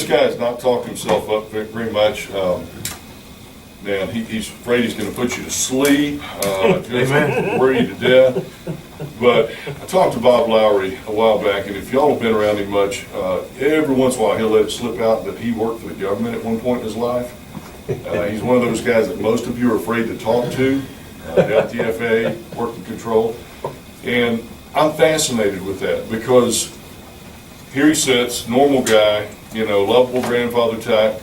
guy has not talked himself up very much. Man, he's afraid he's going to put you to sleep, just worry you to death. But I talked to Bob Lowery a while back, and if y'all have been around him much, every once in a while he'll let it slip out that he worked for the government at one point in his life. He's one of those guys that most of you are afraid to talk to, at the FAA, working control. And I'm fascinated with that because here he sits, normal guy, lovable grandfather type,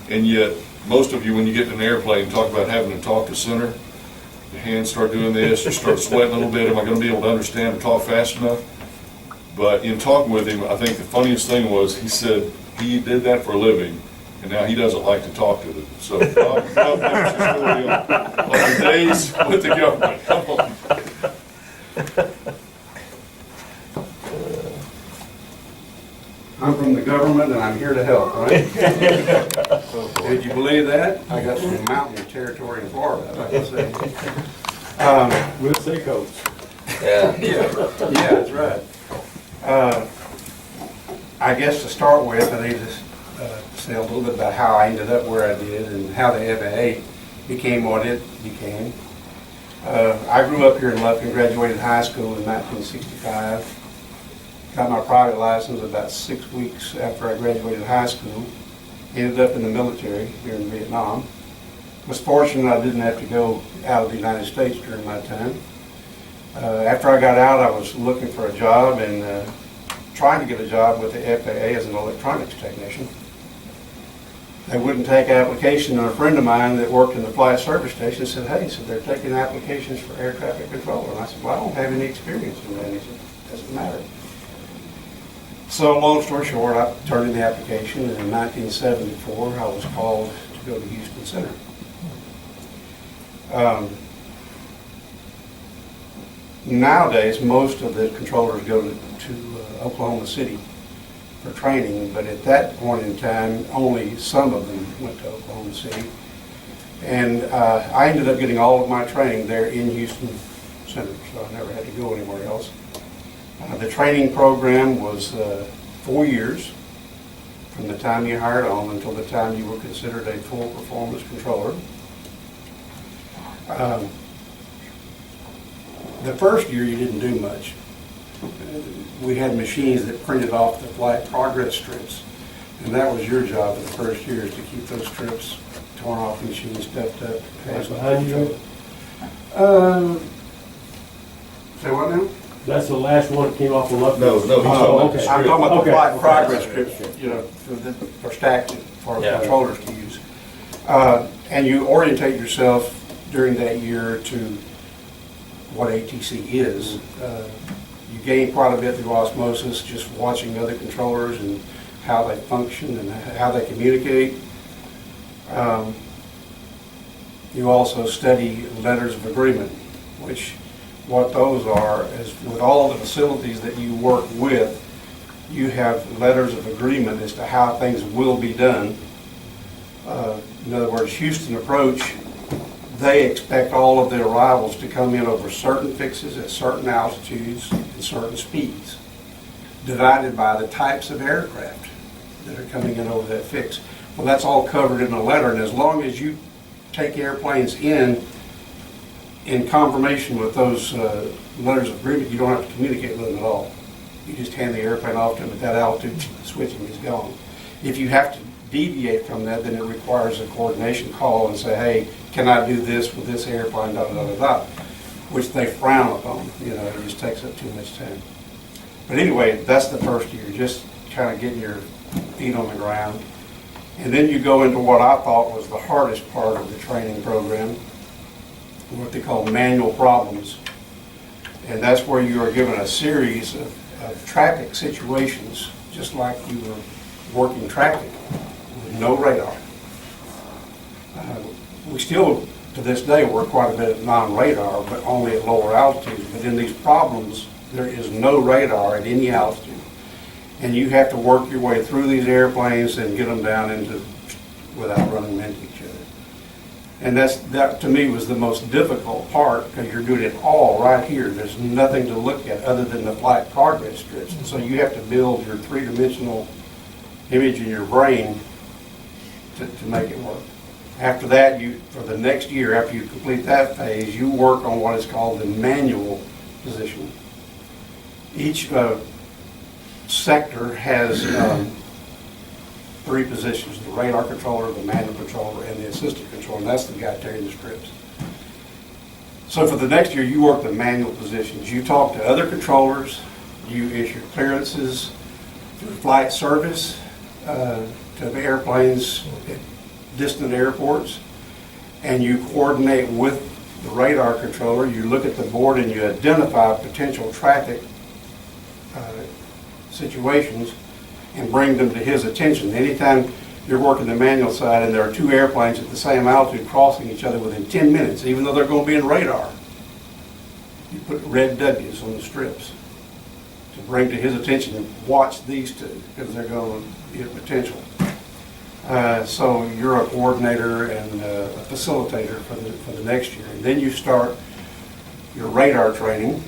and yet most of you, when you get in an airplane, talk about having to talk to center. Your hands start doing this, you start sweating a little bit. Am I going to be able to understand and talk fast enough? But in talking with him, I think the funniest thing was he said he did that for a living, and now he doesn't like to talk to them. So Bob, give us your story on the days with the government. Come on. I'm from the government and I'm here to help, right? Did you believe that? I got some mountain territory in Florida, like I say. We'll say coach. Yeah, that's right. I guess to start with, I need to say a little bit about how I ended up where I did and how the FAA became what it became. I grew up here in Lufkin, graduated high school in 1965. Got my private license about 6 weeks after I graduated high school. Ended up in the military here in Vietnam. Was fortunate I didn't have to go out of the United States during my time. After I got out, I was looking for a job and trying to get a job with the FAA as an electronics technician. They wouldn't take application, and a friend of mine that worked in the flight service station said, hey, so they're taking applications for air traffic controller. And I said, well, I don't have any experience in that. And he said, doesn't matter. So long story short, I turned in the application, and in 1974 I was called to go to Houston Center. Nowadays, most of the controllers go to Oklahoma City for training, but at that point in time, only some of them went to Oklahoma City. And I ended up getting all of my training there in Houston Center, so I never had to go anywhere else. The training program was 4 years, from the time you hired on until the time you were considered a full performance controller. The first year you didn't do much. We had machines that printed off the flight progress strips, and that was your job for the first year, is to keep those strips torn off the machine, stuffed up. That's behind you? Say what now? That's the last one that came off the left. No, he's talking about the I'm talking about the flight Okay. progress strips, for stacked for controllers to use. And you orientate yourself during that year to what ATC is. You gain quite a bit through osmosis, just watching other controllers and how they function and how they communicate. You also study letters of agreement, which what those are is with all the facilities that you work with, you have letters of agreement as to how things will be done. In other words, Houston Approach, they expect all of their arrivals to come in over certain fixes at certain altitudes and certain speeds, divided by the types of aircraft that are coming in over that fix. Well, that's all covered in a letter, and as long as you take airplanes in confirmation with those letters of agreement, you don't have to communicate with them at all. You just hand the airplane off to them at that altitude, switching is gone. If you have to deviate from that, then it requires a coordination call and say, hey, can I do this with this airplane, da da da da da, which they frown upon. It just takes up too much time. But anyway, that's the first year, just kind of getting your feet on the ground. And then you go into what I thought was the hardest part of the training program, what they call manual problems. And that's where you are given a series of traffic situations, just like you were working traffic with no radar. We still, to this day, work quite a bit at non-radar, but only at lower altitudes. But in these problems, there is no radar at any altitude. And you have to work your way through these airplanes and get them down into without running into each other. And that to me was the most difficult part, because you're doing it all right here. There's nothing to look at other than the flight progress strips. And so you have to build your three-dimensional image in your brain to make it work. After that, for the next year, after you complete that phase, you work on what is called the manual position. Each sector has 3 positions: the radar controller, the manual controller, and the assistant controller, and that's the guy carrying the strips. So for the next year, you work the manual positions. You talk to other controllers, you issue clearances through flight service to the airplanes at distant airports, and you coordinate with the radar controller. You look at the board and you identify potential traffic situations and bring them to his attention. Anytime you're working the manual side and there are 2 airplanes at the same altitude crossing each other within 10 minutes, even though they're going to be in radar, you put red W's on the strips to bring to his attention and watch these 2 because they're going to be a potential. So you're a coordinator and a facilitator for the next year. And then you start your radar training,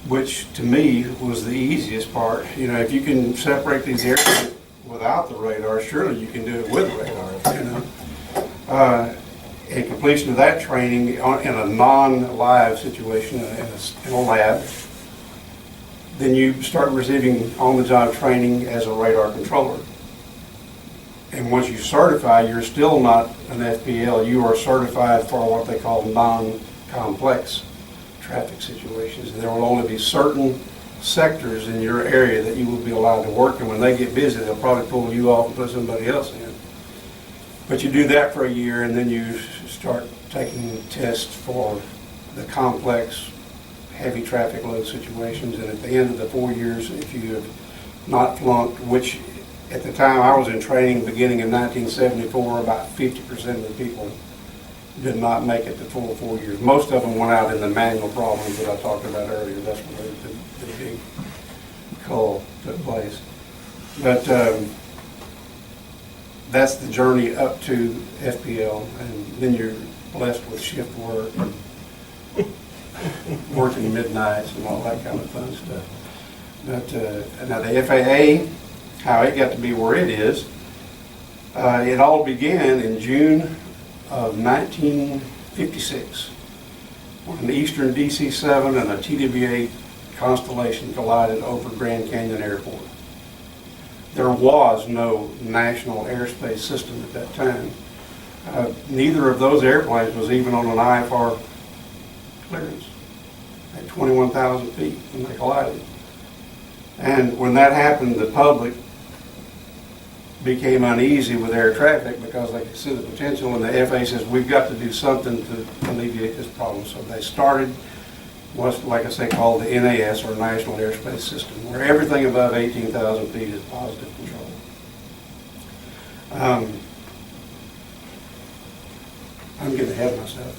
which to me was the easiest part. You know, if you can separate these airplanes without the radar, surely you can do it with radar, you know. And completion of that training in a non-live situation in a lab, then you start receiving on-the-job training as a radar controller. And once you certify, you're still not an FPL. You are certified for what they call non-complex traffic situations. And there will only be certain sectors in your area that you will be allowed to work in. When they get busy, they'll probably pull you off and put somebody else in. But you do that for a year, and then you start taking tests for the complex, heavy traffic load situations. And at the end of the 4 years, if you have not flunked, which at the time I was in training beginning in 1974, about 50% of the people did not make it the full 4 years. Most of them went out in the manual problems that I talked about earlier. That's where the big cull took place. But that's the journey up to FPL, and then you're blessed with shift work and working midnights and all that kind of fun stuff. But now the FAA, how it got to be where it is, it all began in June of 1956 when an Eastern DC-7 and a TWA Constellation collided over Grand Canyon Airport. There was no national airspace system at that time. Neither of those airplanes was even on an IFR clearance at 21,000 feet when they collided. And when that happened, the public became uneasy with air traffic because they could see the potential, and the FAA says, we've got to do something to alleviate this problem. So they started what's, like I say, called the NAS, or National Airspace System, where everything above 18,000 feet is positive control. I'm getting ahead of myself.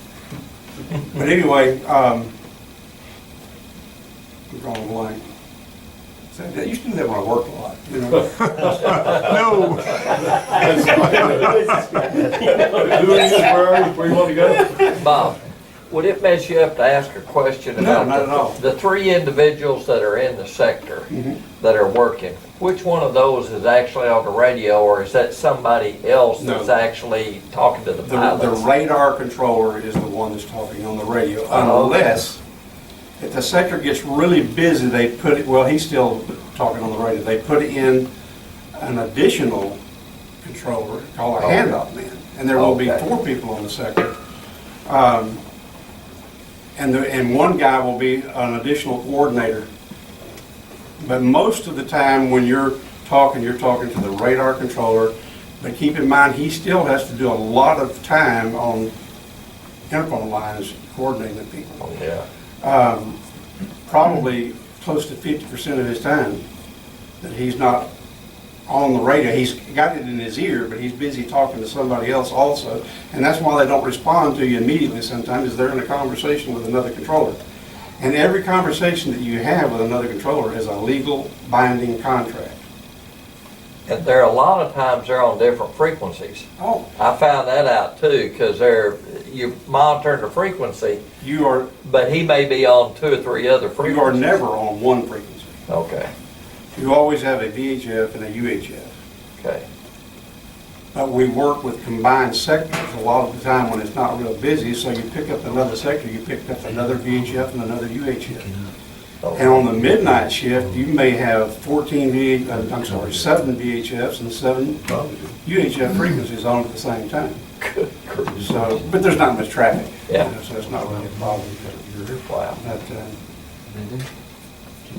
But anyway, I'm drawing a blank. So I used to do that when I worked a lot, you know. No. Who is this, where you want to go? Bob, would it mess you up to ask a question No, about not at all. the 3 individuals that are in the sector that are working? Which one of those is actually on the radio, or is that somebody else that's No. actually talking to the The pilots? radar controller is the one that's talking on the radio, Oh. unless if the sector gets really busy, they put it, well, he's still talking on the radio, they put in an additional controller called a handoff man, and there will be Okay. 4 people on the sector. And one guy will be an additional coordinator. But most of the time when you're talking to the radar controller, but keep in mind, he still has to do a lot of time on interphone lines coordinating the people. Yeah. Probably close to 50% of his time that he's not on the radio. He's got it in his ear, but he's busy talking to somebody else also. And that's why they don't respond to you immediately sometimes, is they're in a conversation with another controller. And every conversation that you have with another controller is a legal binding contract. And there are a lot of times they're on different frequencies. Oh, I found that out too, because you're monitoring the frequency, you are but he may be on 2 or 3 other frequencies. never on one frequency. Okay. You always have a VHF and a UHF. Okay, But we work with combined sectors a lot of the time when it's not real busy, so you pick up another sector, you pick up another VHF and another UHF. And on the midnight shift, you may have 7 VHFs and 7 UHF frequencies on at the same time. So, but there's not much traffic. Yeah. So it's not really a problem. wow. But,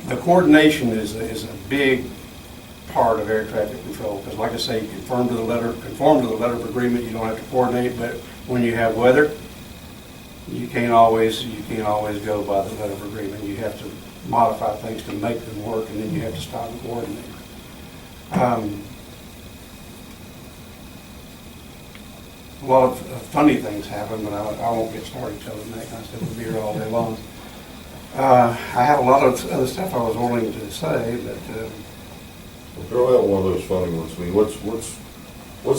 the coordination is a big part of air traffic control, because like I say, you conform to the letter of agreement, you don't have to coordinate, but when you have weather, you can't always go by the letter of agreement. You have to modify things to make them work, and then you have to stop and coordinate. A lot of funny things happen, but I won't get started telling that kind of stuff. We'll be here all day long. I have a lot of other stuff I was wanting to say, but Throw out one of those funny ones. I mean, what's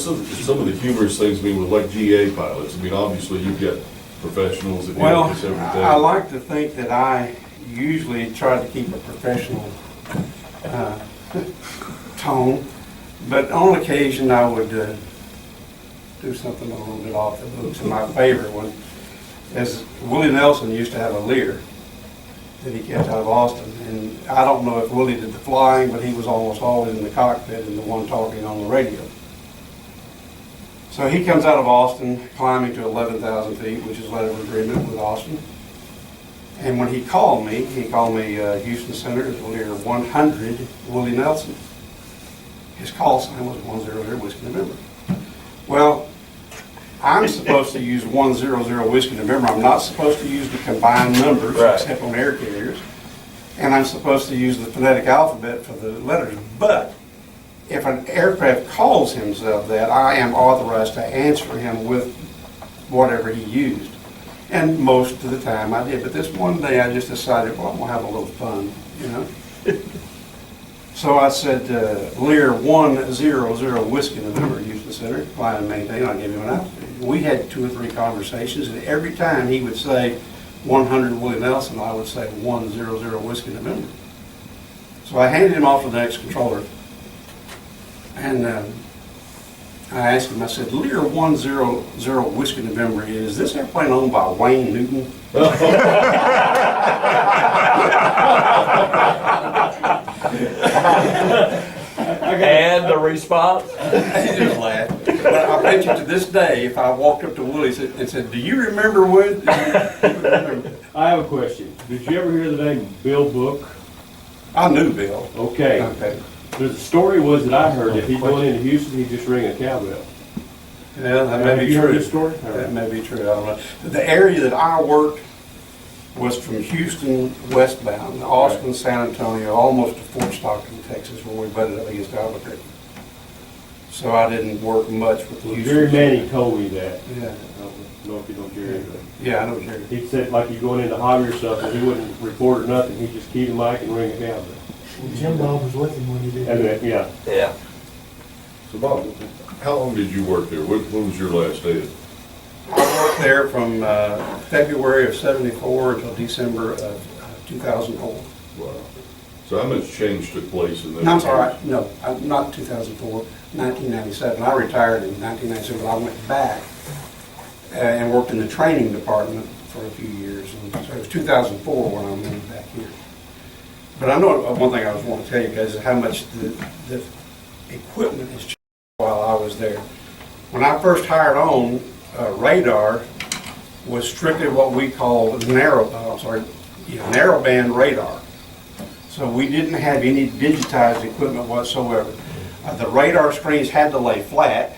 some of the humorous things, I mean, with like GA pilots? I mean, obviously you've got professionals that deal well, with this every day. I like to think that I usually try to keep a professional tone, but on occasion I would do something a little bit off the books. And my favorite one is Willie Nelson used to have a Lear that he kept out of Austin, and I don't know if Willie did the flying, but he was almost always in the cockpit and the one talking on the radio. So he comes out of Austin, climbing to 11,000 feet, which is letter of agreement with Austin. And when he called me Houston Center, it was Lear 100 Willie Nelson. His call sign was 100 Whiskey November. Well, I'm supposed to use 100 Whiskey November. I'm not supposed to use the combined numbers, Right. except on air carriers. And I'm supposed to use the phonetic alphabet for the letters. But if an aircraft calls himself that, I am authorized to answer him with whatever he used. And most of the time I did. But this one day I just decided, well, I'm going to have a little fun, you know. So I said, Lear 100 Whiskey November, Houston Center, fly and maintain, I'll give you an altitude. We had 2 or 3 conversations, and every time he would say 100 Willie Nelson, I would say 100 Whiskey November. So I handed him off to the next controller, and I asked him, I said, Lear 100 Whiskey November, is this airplane owned by Wayne Newton? And the response? He just laughed. But I bet you to this day, if I walked up to Willie and said, do you remember what? I have a question. Did you ever hear the name Bill Book? I knew Bill. Okay. Okay. The story was that I heard, if he's going into Houston, he'd just ring a cowbell. Yeah, that may Have be you heard true. this story? That may be true, I don't know. The area that I worked was from Houston westbound, Austin, San Antonio, almost to Fort Stockton, Texas, where we butted up against Albuquerque. So I didn't work much with the Houston. Jerry Manning told me that. Yeah, I don't know if you know Jerry, but yeah, I know Jerry. he said like you going into hobby or something, he wouldn't report or nothing, he'd just key the mic and ring a cowbell. Jim Bob was with him when he did And that. then, yeah. Yeah. So Bob, how long did you work there? When was your last day? I worked there from February of '74 until December of 2004. Wow. So how much change took place in that? No, I'm sorry, no, not 2004, 1997. I retired in 1997, but I went back and worked in the training department for a few years. And so it was 2004 when I moved back here. But I know one thing I was wanting to tell you guys is how much the equipment has changed while I was there. When I first hired on, radar was strictly what we called narrowband radar. So we didn't have any digitized equipment whatsoever. The radar screens had to lay flat,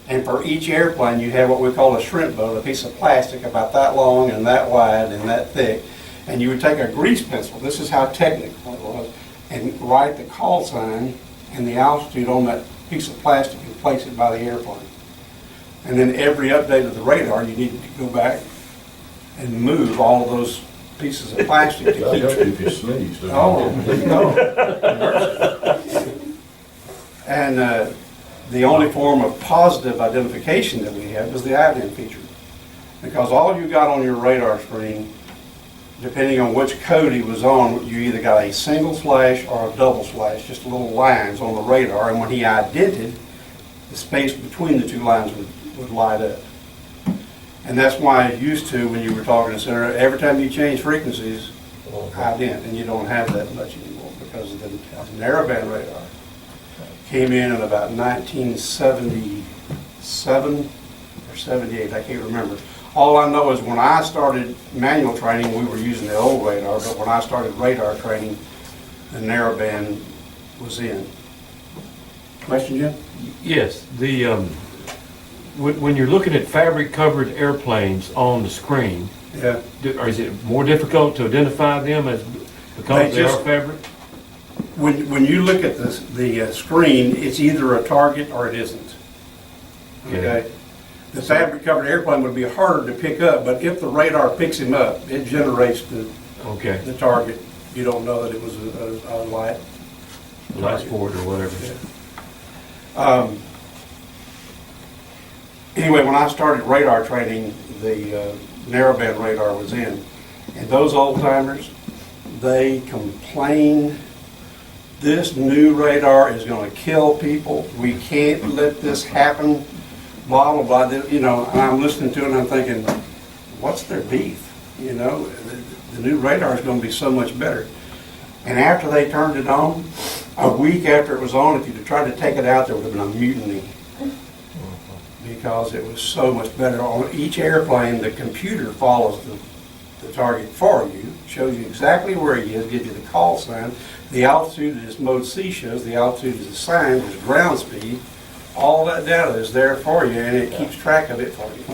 and for each airplane you had what we call a shrimp boat, a piece of plastic about that long and that wide and that thick, and you would take a grease pencil, this is how technical it was, and write the call sign and the altitude on that piece of plastic and place it by the airplane. And then every update of the radar, you needed to go back and move all of those pieces of plastic to I'll keep help you if you sneezed. Oh, no. And the only form of positive identification that we had was the ident feature. Because all you got on your radar screen depending on which code he was on, you either got a single flash or a double flash, just little lines on the radar, and when he idented, the space between the two lines would light up. And that's why it used to, when you were talking to Senator, every time you change frequencies, ident, and you don't have that much anymore because of the narrowband radar. Came in about 1977 or 78, I can't remember. All I know is when I started manual training, we were using the old radar, but when I started radar training, the narrowband was in. Question, Jim? Yes, when you're looking at fabric-covered airplanes on the screen, Yeah. or is it more difficult to identify them as because they are fabric? When you look at the screen, it's either a target or it isn't. Okay? The fabric-covered airplane would be harder to pick up, but if the radar picks him up, it generates the target. You don't know that it was a light. Light sport or whatever. Anyway, when I started radar training, the narrowband radar was in. And those old timers, they complained, this new radar is going to kill people. We can't let this happen. Blah, blah, blah. You know, and I'm listening to it and I'm thinking, what's their beef? You know, the new radar is going to be so much better. And after they turned it on, a week after it was on, if you'd have tried to take it out, there would have been a mutiny. Because it was so much better. On each airplane, the computer follows the target for you, shows you exactly where he is, gives you the call sign. The altitude that this mode C shows, the altitude is assigned, there's ground speed. All that data is there for you, and it keeps track of it for you.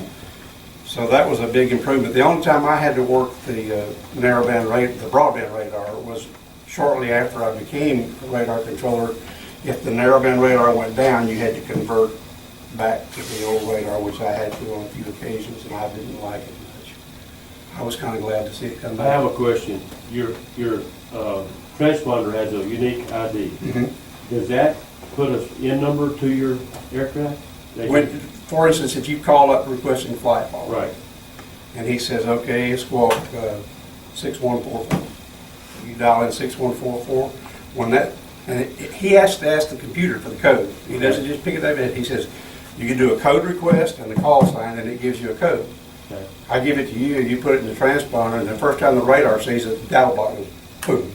So that was a big improvement. The only time I had to work the broadband radar was shortly after I became a radar controller. If the narrowband radar went down, you had to convert back to the old radar, which I had to on a few occasions, and I didn't like it much. I was kind of glad to see it come I have back. a question. Your transponder has a unique ID. Mhm. Does that put an in number to your aircraft? For instance, if you call up requesting flight follow, Right. and he says, okay, squawk 6144. You dial in 6144. He has to ask the computer for the code. He doesn't just pick it up. He says, you can do a code request and a call sign, and it gives you a code. Okay. I give it to you, you put it in the transponder, and the first time the radar sees it, the data block goes, boom.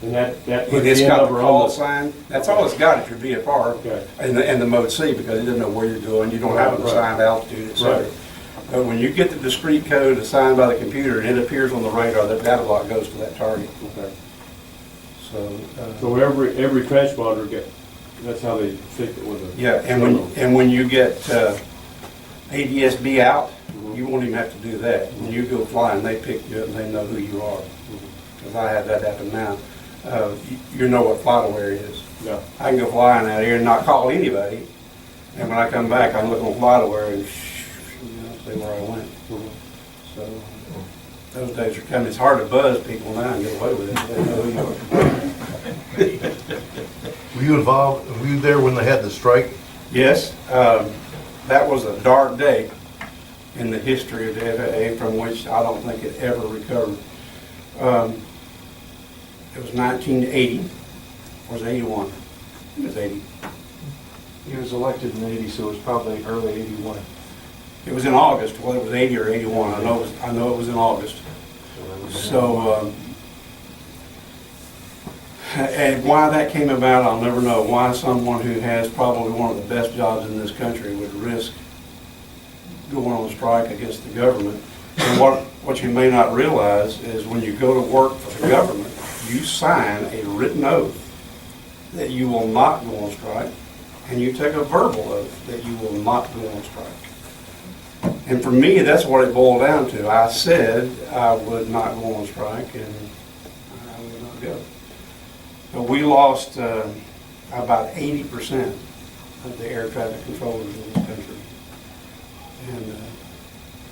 And that puts And the it's in got the number call on the... sign. That's all it's got if you're VFR. Okay. And the mode C, because it doesn't know where you're going. You don't have an Right. assigned altitude, et cetera. Right. But when you get the discrete code assigned by the computer and it appears on the radar, that data block goes to that target. Okay. So, So every transponder that's how they fix it with a... yeah, and when you get ADSB out, you won't even have to do that. When you go flying, they pick you up and they know who you are. Because I have that happen now. You know what flight aware is. Yeah. I can go flying out here and not call anybody, and when I come back, I'm looking on flight aware and see where I went. So those days are coming. It's hard to buzz people now and get away with it. They know who you are. Were you involved, were you there when they had the strike? Yes, that was a dark day in the history of the FAA from which I don't think it ever recovered. It was 1980, or was it 81? It was 80. He was elected in '80, so it was probably early '81. It was in August, whether it was 80 or 81, I know it was in August. So, and why that came about, I'll never know. Why someone who has probably one of the best jobs in this country would risk going on strike against the government. And what you may not realize is when you go to work for the government, you sign a written oath that you will not go on strike, and you take a verbal oath that you will not go on strike. And for me, that's what it boiled down to. I said I would not go on strike, and I would not go. But we lost about 80% of the air traffic controllers in this country. And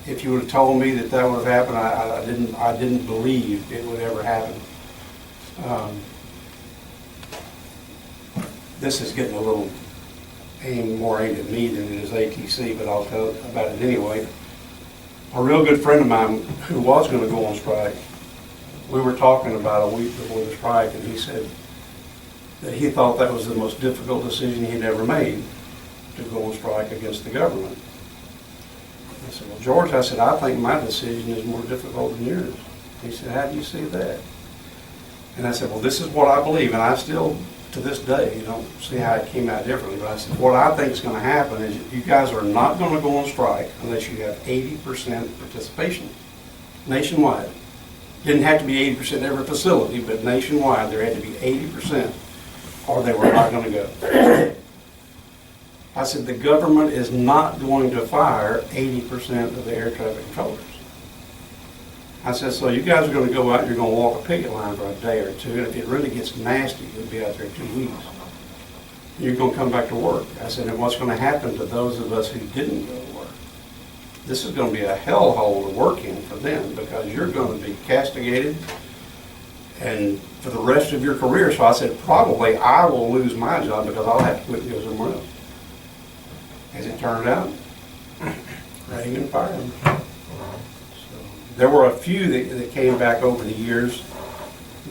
if you would have told me that that would have happened, I didn't believe it would ever happen. This is getting a little more aimed at me than it is ATC, but I'll tell about it anyway. A real good friend of mine who was going to go on strike we were talking about a week before the strike, and he said that he thought that was the most difficult decision he'd ever made, to go on strike against the government. I said, well, George, I said, I think my decision is more difficult than yours. He said, how do you see that? And I said, well, this is what I believe, and I still, to this day, don't see how it came out differently, but I said, what I think is going to happen is you guys are not going to go on strike unless you have 80% participation nationwide. Didn't have to be 80% every facility, but nationwide there had to be 80%, or they were not going to go. I said, the government is not going to fire 80% of the air traffic controllers. I said, so you guys are going to go out and you're going to walk a picket line for a day or two, and if it really gets nasty, you'll be out there 2 weeks. You're going to come back to work. I said, and what's going to happen to those of us who didn't go to work? This is going to be a hellhole to work in for them, because you're going to be castigated and for the rest of your career. So I said, probably I will lose my job because I'll have to quit and go somewhere else. As it turned out, Reagan fired him. So there were a few that came back over the years,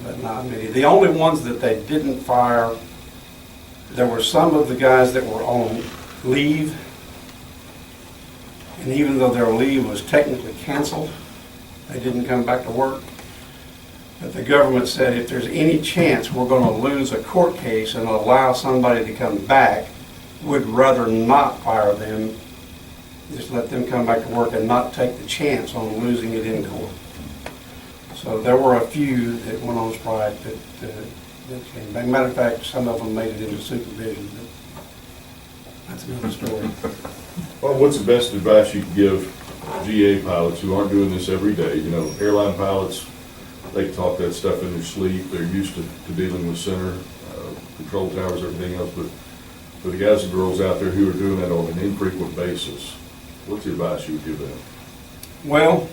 but not many. The only ones that they didn't fire, there were some of the guys that were on leave, and even though their leave was technically canceled, they didn't come back to work. But the government said, if there's any chance we're going to lose a court case and allow somebody to come back, would rather not fire them, just let them come back to work and not take the chance on losing it in court. So there were a few that went on strike that came back. Matter of fact, some of them made it into supervision, but that's another story. Well, what's the best advice you can give GA pilots who aren't doing this every day? You know, airline pilots, they talk that stuff in their sleep. They're used to dealing with center, control towers, everything else, but for the guys and girls out there who are doing that on an infrequent basis, what's the advice you would give them? Well,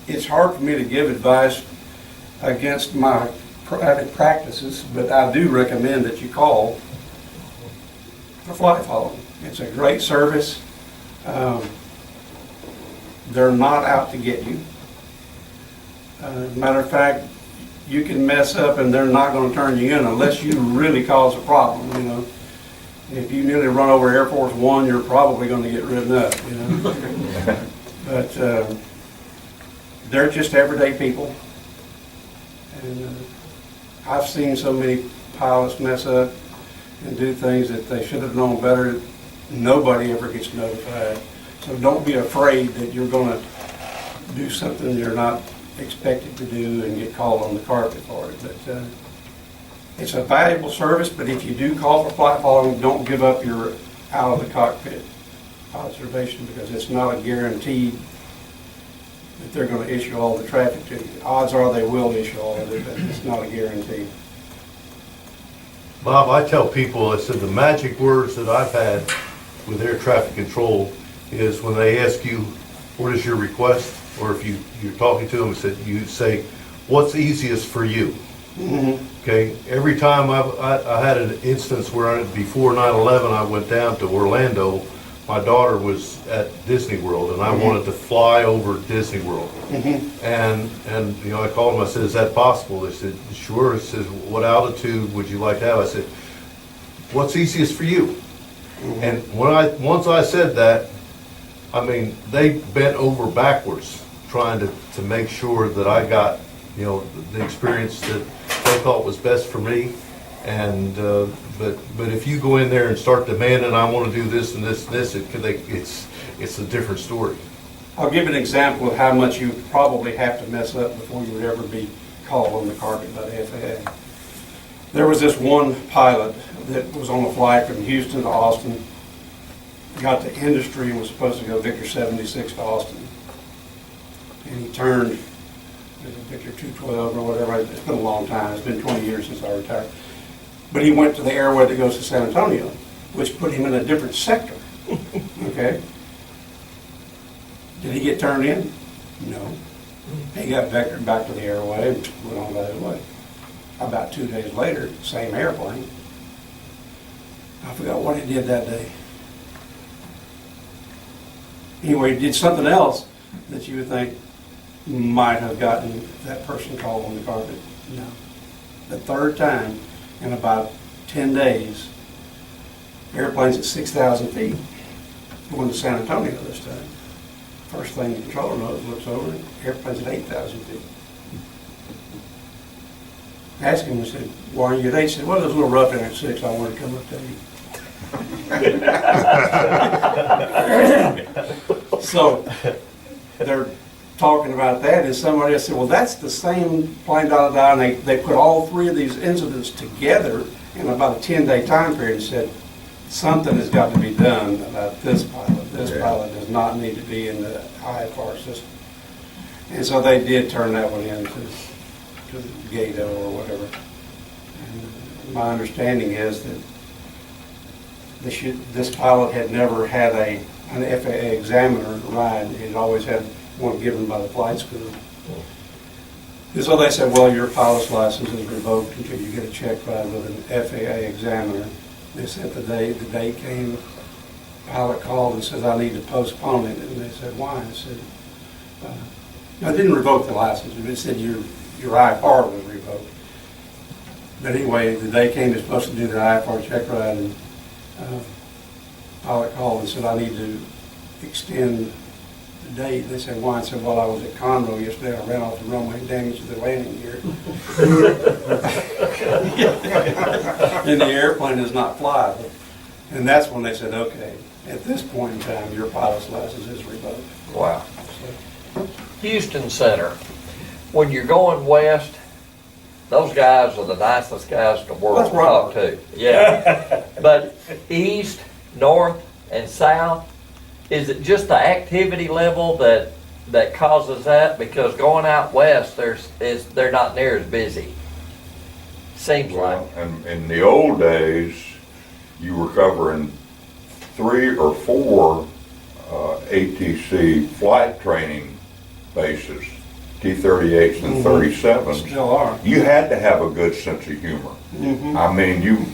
it's hard for me to give advice against my private practices, but I do recommend that you call for flight following. It's a great service. They're not out to get you. Matter of fact, you can mess up and they're not going to turn you in unless you really cause a problem, you know. If you nearly run over Air Force One, you're probably going to get ridden up, you know. But they're just everyday people. And I've seen so many pilots mess up and do things that they should have known better. Nobody ever gets notified. So don't be afraid that you're going to do something you're not expected to do and get called on the carpet for it. But it's a valuable service, but if you do call for flight following, don't give up your out of the cockpit observation, because it's not a guarantee that they're going to issue all the traffic to you. Odds are they will issue all of it, but it's not a guarantee. Bob, I tell people, I said the magic words that I've had with air traffic control is when they ask you, what is your request? Or if you're talking to them, you say, what's easiest for you? Mm-hmm. Okay, every time I had an instance where before 9/11 I went down to Orlando. My daughter was at Disney World, and I wanted to fly over Disney World. Mm-hmm. And you know, I called them. I said, "Is that possible?" They said, "Sure." It says, "What altitude would you like to have?" I said, "What's easiest for you?" Mm-hmm. And once I said that, I mean, they bent over backwards trying to make sure that I got, you know, the experience that they thought was best for me. And but if you go in there and start demanding, I want to do this and this and this, it's a different story. I'll give an example of how much you probably have to mess up before you would ever be called on the carpet by the FAA. There was this one pilot that was on a flight from Houston to Austin, got to industry and was supposed to go Victor 76 to Austin. And he turned Victor 212 or whatever. It's been a long time. It's been 20 years since I retired. But he went to the airway that goes to San Antonio, which put him in a different sector. Okay? Did he get turned in? No. He got vectored back to the airway and went on by his way. About 2 days later, same airplane. I forgot what he did that day. Anyway, he did something else that you would think, might have gotten that person called on the carpet. No. The third time in about 10 days, airplanes at 6,000 feet, going to San Antonio this time. First thing the controller knows, looks over, airplane's at 8,000 feet. Asked him, I said, why are you at 8? He said, well, it was a little rough in at 6, I wanted to come up to 8. So, they're talking about that, and somebody else said, well, that's the same plane, and they put all three of these incidents together in about a 10-day time period and said, something has got to be done about this pilot. This pilot does not need to be in the IFR system. And so they did turn that one in to Gato or whatever. And my understanding is that this pilot had never had an FAA examiner ride. He'd always had one given by the flight school. And so they said, well, your pilot's license is revoked until you get a check ride with an FAA examiner. They said the day came, pilot called and says, I need to postpone it. And they said, why? I said, no, it didn't revoke the license. It said your IFR was revoked. But anyway, the day came, they're supposed to do the IFR check ride, and pilot called and said, I need to extend the date. They said, why? I said, well, I was at Conroe yesterday. I ran off the runway and damaged the landing gear. And the airplane does not fly. And that's when they said, okay, at this point in time, your pilot's license is revoked. Wow. Houston Center, when you're going west, those guys are the nicest guys in the world That's to right. talk to. Yeah. But east, north, and south, is it just the activity level that causes that? Because going out west, they're not near as busy. Seems like. Well, and in the old days, you were covering 3 or 4 ATC flight training bases, T-38s and 37s. Still are. You had to have a good sense of humor. I mean,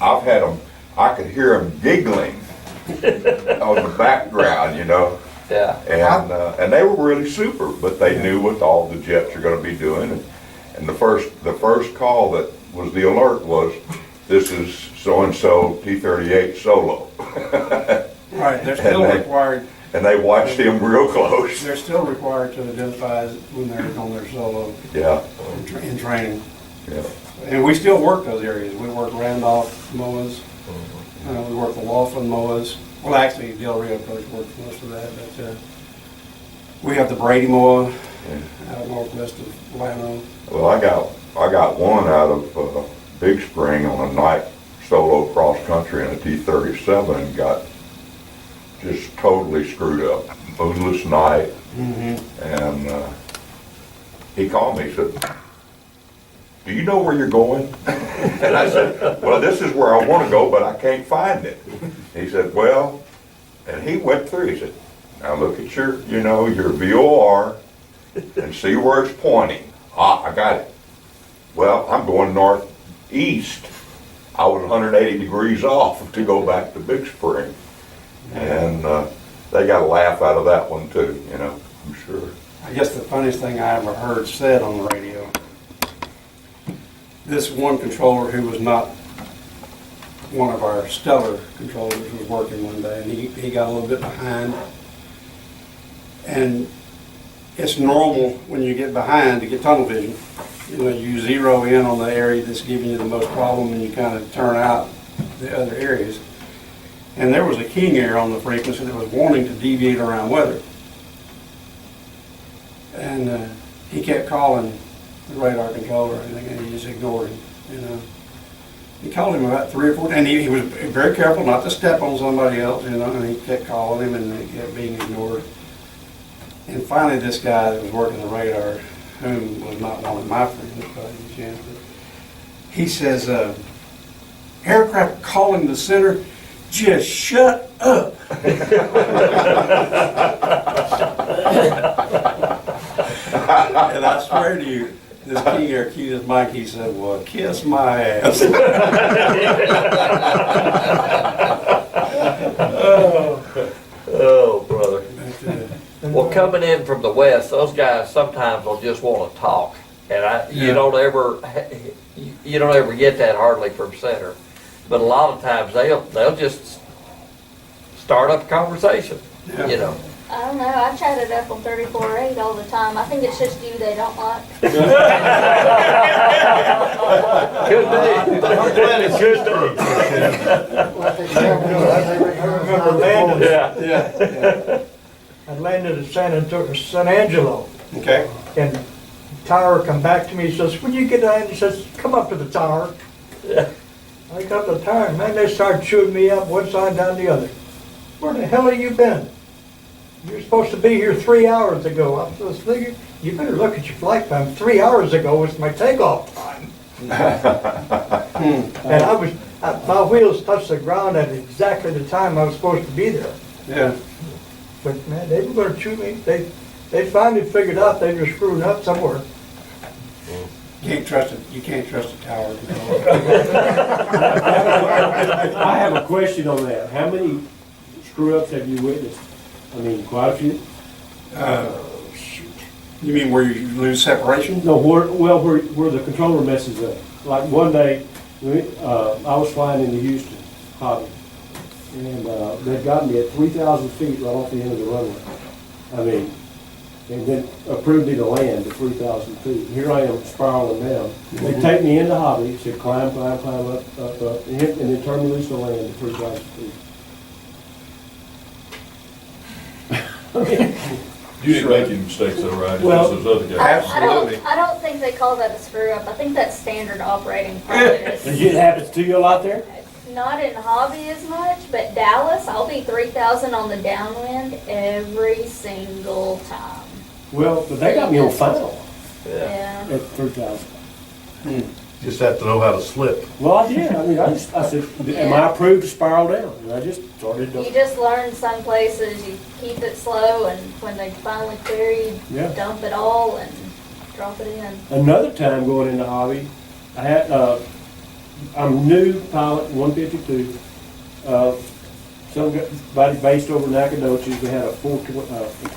I've had them, I could hear them giggling on the background, you know. Yeah. And they were really super, but they knew what all the jets are going to be doing. And the first call that was the alert was, this is so-and-so T-38 solo. Right, they're still required. And they watched him real close. They're still required to identify when they're on their solo Yeah, in training. yeah. And we still work those areas. We work Randolph MOAs. We work the Laughlin MOAs. Well, actually, Del Rio Coach works most of that. But we have the Brady MOA out northwest of Atlanta. Well, I got one out of Big Spring on a night solo cross country in a T-37 and got just totally screwed up. Moonless night. And he called me, he said, do you know where you're going? And I said, well, this is where I want to go, but I can't find it. He said, well, and he went through, he said, now look at your VOR and see where it's pointing. Ah, I got it. Well, I'm going northeast. I was 180 degrees off to go back to Big Spring. And they got a laugh out of that one too, you know, I'm sure. I guess the funniest thing I ever heard said on the radio, this one controller who was not one of our stellar controllers was working one day, and he got a little bit behind. And it's normal when you get behind to get tunnel vision. You know, you zero in on the area that's giving you the most problem, and you kind of turn out the other areas. And there was a King Air on the frequency that was wanting to deviate around weather. And he kept calling the radar controller, and he just ignored him, you know. He called him about 3 or 4 times, and he was very careful not to step on somebody else, you know, and he kept calling him, and he kept being ignored. And finally, this guy that was working the radar, whom was not one of my friends, but he says, aircraft calling the center, just shut up. And I swear to you, this King Air keyed his mic, he said, well, kiss my ass. Oh, brother. Well, coming in from the west, those guys sometimes will just want to talk. And you Yeah. don't ever get that hardly from center. But a lot of times they'll just start up a conversation, Yeah. you know. I don't know, I chat it up on 34.8 all the time. I think it's just you they don't like. Could be. I'm glad it's Could true. I remember landing, Yeah. Yeah, I landed at San Angelo, yeah. Okay. and the tower come back to me, he says, when you get down, he says, come up to the tower. Yeah. I got the tower, man, they started chewing me up one side down the other. Where the hell have you been? You're supposed to be here 3 hours ago. I was thinking, you better look at your flight time. 3 hours ago was my takeoff time. And my wheels touched the ground at exactly the time I was supposed to be there. Yeah. But man, they were gonna chew me. They finally figured out they were screwing up somewhere. Can't trust it. You can't trust a tower. I have a question on that. How many screw-ups have you witnessed? I mean, quite a few? Shoot. You mean where you lose separation? No, where the controller messes up. Like one day, I was flying into Houston, Hobby, and they'd got me at 3,000 feet right off the end of the runway. I mean, and then approved me to land at 3,000 feet. Here I am spiraling down. They take me into Hobby, said climb, up, and then turn me loose to land at 3,000 feet. You didn't make any mistakes though, right? Well- Just those other guys. Absolutely. I don't think they call that a screw up. I think that's standard operating practice. It happens to you a lot there? Not in Hobby as much, but Dallas, I'll be 3,000 on the downwind every single time. Well, but they got me on final Yeah. at 3,000. Just have to know how to slip. Well, I did. I mean, I said, am I approved to spiral down? And I just started You to, just learn some places you keep it slow, and when they finally clear you, Yeah. dump it all and drop it in. another time going into Hobby, I had, I'm new pilot, 152. Somebody based over Nacogdoches, we had a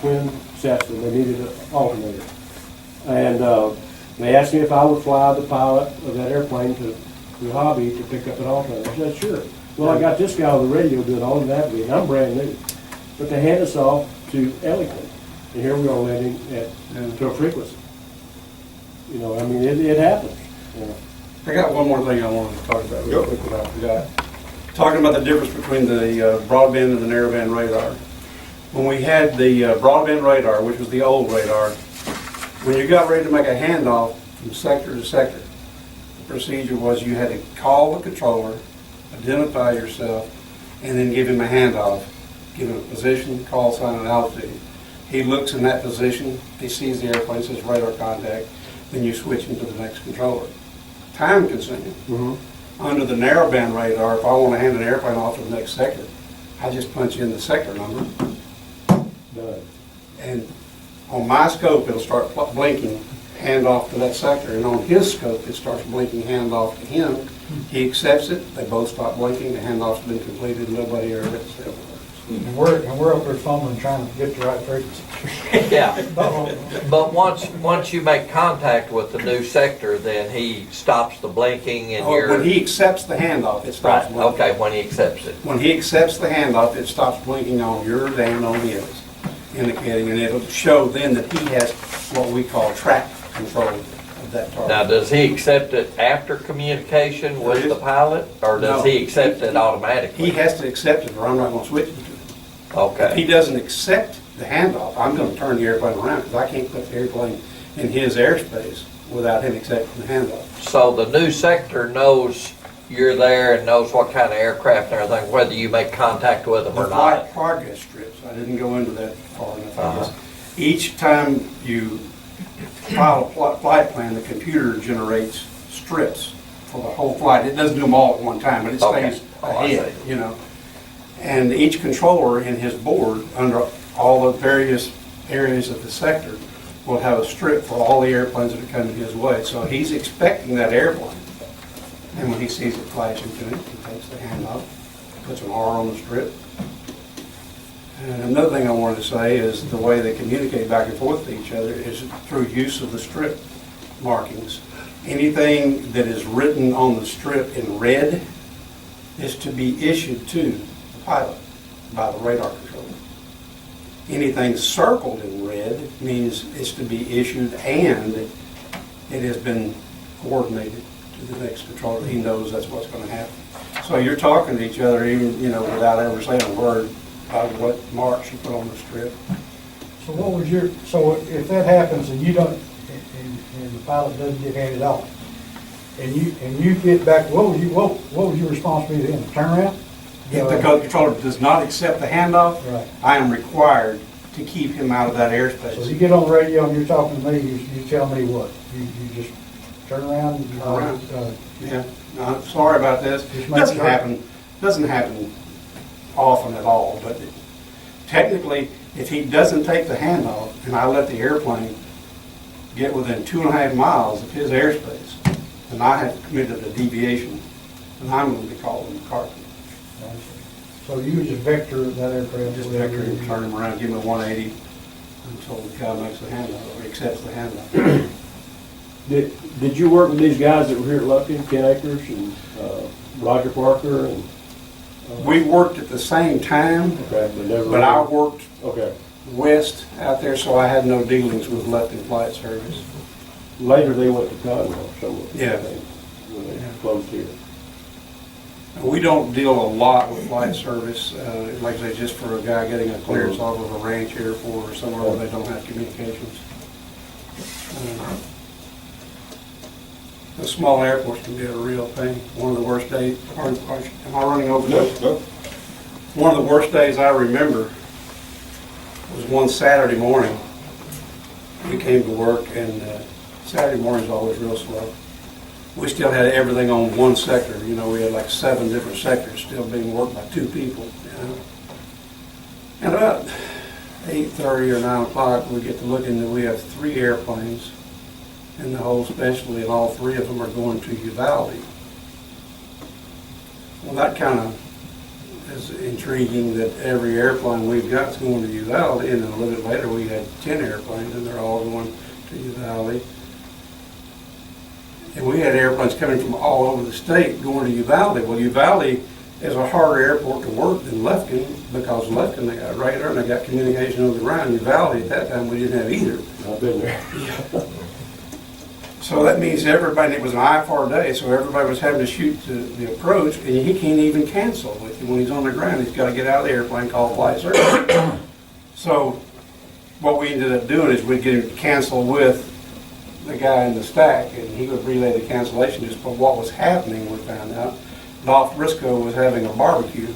twin Cessna, they needed an alternator. And they asked me if I would fly the pilot of that airplane to Hobby to pick up an alternator. I said, sure. Well, I got this guy on the radio doing all of that, and I'm brand new. But they hand us off to Ellington, and here we are landing to a frequency. You know, I mean, it happens. You know. I got one more thing I wanted to talk about real quick that I forgot. Talking about the difference between the broadband and the narrowband radar. When we had the broadband radar, which was the old radar, when you got ready to make a handoff from sector to sector, the procedure was you had to call the controller, identify yourself, and then give him a handoff. Give him a position, call sign, and altitude. He looks in that position, he sees the airplane, says radar contact, then you switch him to the next controller. Time consuming. Under the narrowband radar, if I want to hand an airplane off to the next sector, I just punch in the sector number, Done. and on my scope, it'll start blinking, hand off to that sector, and on his scope, it starts blinking, hand off to him. He accepts it, they both stop blinking, the handoff's been completed, nobody ever gets it. And we're up there fumbling trying to get the right frequency. Yeah, but once you make contact with the new sector, then he stops the blinking and you're. When he accepts the handoff, it stops Right, blinking. okay, when he accepts it. When he accepts the handoff, it stops blinking on yours and on his, indicating, and it'll show then that he has what we call track control of that target. Now, does he accept it after communication with the pilot, or does No. he accept it automatically? He has to accept it, or I'm not gonna switch it to him. If he Okay, doesn't accept the handoff, I'm gonna turn the airplane around, because I can't put the airplane in his airspace without him accepting the handoff. so the new sector knows you're there and knows what kind of aircraft and everything, whether you make contact with them The or not? flight progress strips, I didn't go into that far enough, I guess. Each time you file a flight plan, the computer generates strips for the whole flight. It doesn't do them all at one time, but it Okay. stays Oh, I ahead, see. you know. And each controller in his board, under all the various areas of the sector, will have a strip for all the airplanes that are coming his way. So he's expecting that airplane. And when he sees it flashing to him, he takes the hand off, puts an R on the strip, And another thing I wanted to say is the way they communicate back and forth with each other is through use of the strip markings. Anything that is written on the strip in red is to be issued to the pilot by the radar controller. Anything circled in red means it's to be issued and it has been coordinated to the next controller. He knows that's what's going to happen. So you're talking to each other even, without ever saying a word about what marks you put on the strip. So what was your, so if that happens and you don't, and the pilot doesn't get handed off, and you get back, what was your responsibility then? Turn around? If the controller does not accept the handoff, Right. I am required to keep him out of that So you airspace. get on the radio and you're talking to me, you tell me what? You just turn around and, Turn around. Yeah, no, I'm sorry about this. Just make sure. Doesn't happen often at all, but technically, if he doesn't take the handoff and I let the airplane get within 2.5 miles of his airspace, then I have committed a deviation, and I'm going to be called in the carpet. so you just vector that aircraft. Just vector him, turn him around, give him a 180 until the guy makes the handoff, or accepts the handoff. Did you work with these guys that were here at Lufkin, Ken Akers and Roger Parker and? We worked at the same time, Okay, but I worked Okay. west out there, so I had no dealings with Lufkin Flight Service. Later they went to Conwell somewhere. Yeah. I think, when they closed here. We don't deal a lot with flight service, like I say, just for a guy getting a clearance off of a ranch airport or somewhere where they don't have communications. The small airports can be a real thing. One of the worst days, am I running over this? No. One of the worst days I remember was one Saturday morning. We came to work, and Saturday morning's always real slow. We still had everything on one sector. We had like 7 different sectors still being worked by 2 people. And about 8:30 or 9 o'clock, we get to looking that we have 3 airplanes in the whole specialty, and all 3 of them are going to Uvalde. Well, that kind of is intriguing that every airplane we've got is going to Uvalde, and then a little bit later we had 10 airplanes, and they're all going to Uvalde. And we had airplanes coming from all over the state going to Uvalde. Well, Uvalde is a harder airport to work than Lufkin, because Lufkin, they got radar and they got communication over the ground. Uvalde, at that time, we didn't have either. I've been there. So that means everybody, it was an IFR day, so everybody was having to shoot the approach, and he can't even cancel with you when he's on the ground. He's got to get out of the airplane, call flight service. So what we ended up doing is we'd get him to cancel with the guy in the stack, and he would relay the cancellation. Just for what was happening, we found out Dolph Briscoe was having a barbecue.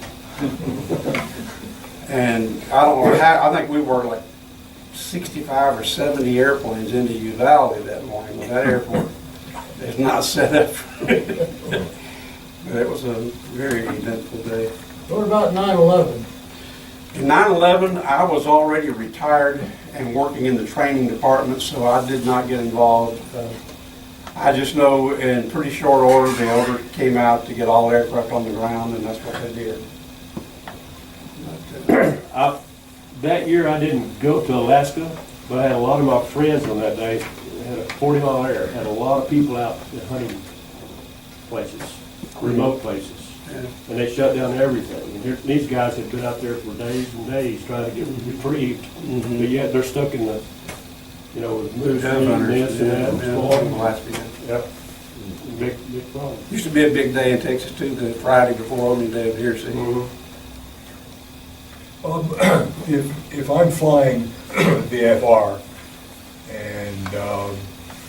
And I don't know how, I think we were like 65 or 70 airplanes into Uvalde that morning. Well, that airport is not set up for it. But it was a very eventful day. What about 9/11? In 9/11, I was already retired and working in the training department, so I did not get involved. I just know in pretty short order, the order came out to get all aircraft on the ground, and that's what they did. But, That year I didn't go to Alaska, but I had a lot of my friends on that day. We had a 40-mile air, had a lot of people out at hunting places, remote places. yeah. And they shut down everything. And these guys had been out there for days and days trying to get reprieved. Mhm. But yet they're stuck in the, with moose Dove and hunters, this and that. yeah, and Alaska. Yep. Big problem. Used to be a big day in Texas too, the Friday before opening day of Deer City. If I'm flying the FR and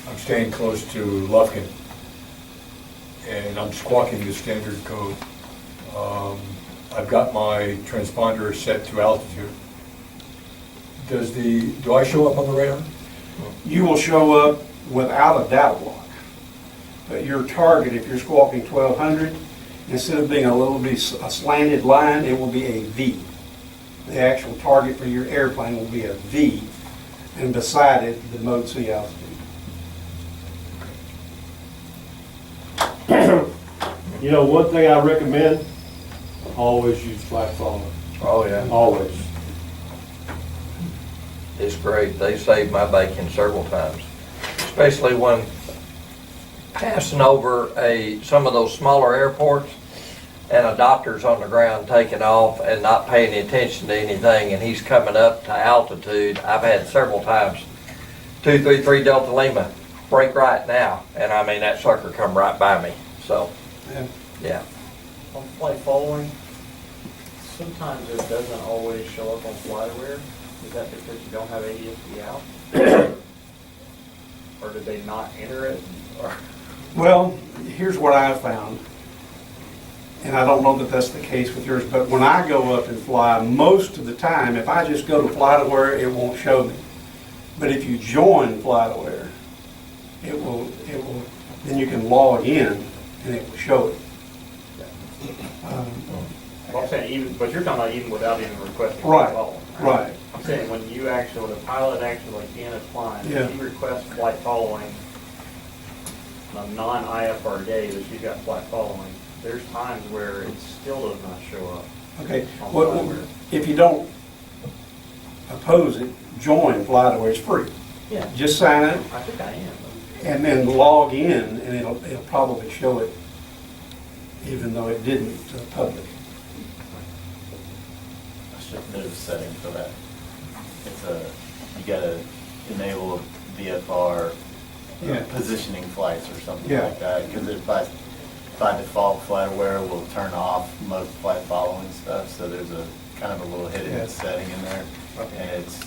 I'm staying close to Lufkin and I'm squawking the standard code, I've got my transponder set to altitude. Do I show up on the radar? You will show up without a data block. But your target, if you're squawking 1200, instead of being a little bit a slanted line, it will be a V. The actual target for your airplane will be a V, and beside it, the mode C altitude. One thing I recommend, always use flight follower. Oh, yeah. Always. is great. They saved my bacon several times, especially when passing over some of those smaller airports and a doctor's on the ground taking off and not paying any attention to anything, and he's coming up to altitude. I've had several times, 233 Delta Lima, break right now, and I mean, that sucker come right by me, so, yeah. On flight following, sometimes it doesn't always show up on FlightAware. Is that because you don't have ADSB out? Or did they not enter it? Or Well, here's what I found, and I don't know that that's the case with yours, but when I go up and fly, most of the time, if I just go to FlightAware, it won't show me. But if you join FlightAware, it will, then you can log in and it will show it. Well, I'm saying even, but you're talking about even without even requesting Right, flight following. right. I'm saying when you actually, when the pilot actually like Ian is flying, Yeah. if you request flight following on a non-IFR day that you've got flight following, there's times where it still does not show up. Okay, on well, FlightAware. if you don't oppose it, join FlightAware, it's free. Yeah, Just sign it I think I am. and then log in, and it'll probably show it, even though it didn't public. I should know the setting for that. It's you gotta enable VFR Yeah. positioning flights or something Yeah. like that. Because by default, FlightAware will turn off most flight following stuff. So there's a kind of a little hidden Yeah. setting in there, and it's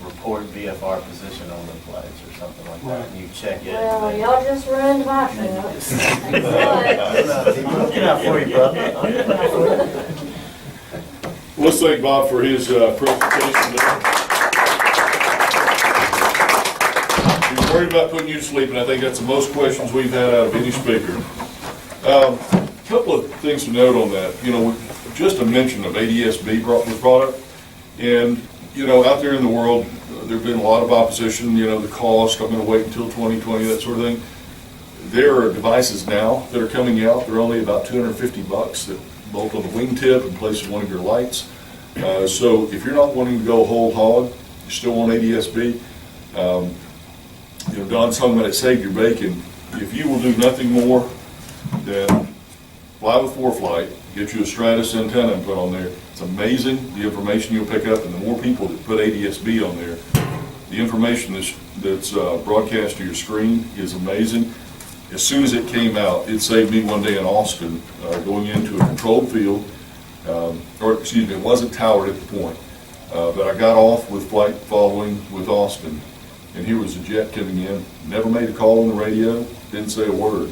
report VFR position on the flights or something like that. And you check it. Well, and then- y'all just ruined my and then you trip. just- Thanks I'm looking out for you, brother. Let's thank Bob for his presentation there. He's worried about putting you to sleep, and I think that's the most questions we've had out of any speaker. Couple of things to note on that. You know, just a mention of ADSB was brought up, and you know, out there in the world, there's been a lot of opposition. You know, the cost. I'm going to wait until 2020, that sort of thing. There are devices now that are coming out. They're only about $250 that bolt on the wingtip and place in one of your lights. So if you're not wanting to go whole hog, you still want ADSB. You know, Don's talking about it saved your bacon. If you will do nothing more than fly with ForeFlight, get you a Stratus antenna and put on there, it's amazing the information you'll pick up, and the more people that put ADSB on there, the information that's broadcast to your screen is amazing. As soon as it came out, it saved me one day in Austin, going into a controlled field, or excuse me, it wasn't towered at the point, but I got off with flight following with Austin, and here was a jet coming in, never made a call on the radio, didn't say a word,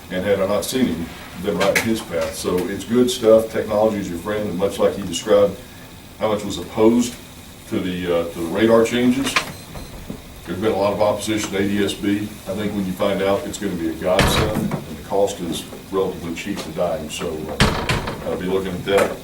and had I not seen him, been right in his path. So it's good stuff. Technology is your friend, and much like he described how much was opposed to the radar changes, there's been a lot of opposition to ADSB. I think when you find out it's going to be a godsend, and the cost is relatively cheap to dime, so I'll be looking at that.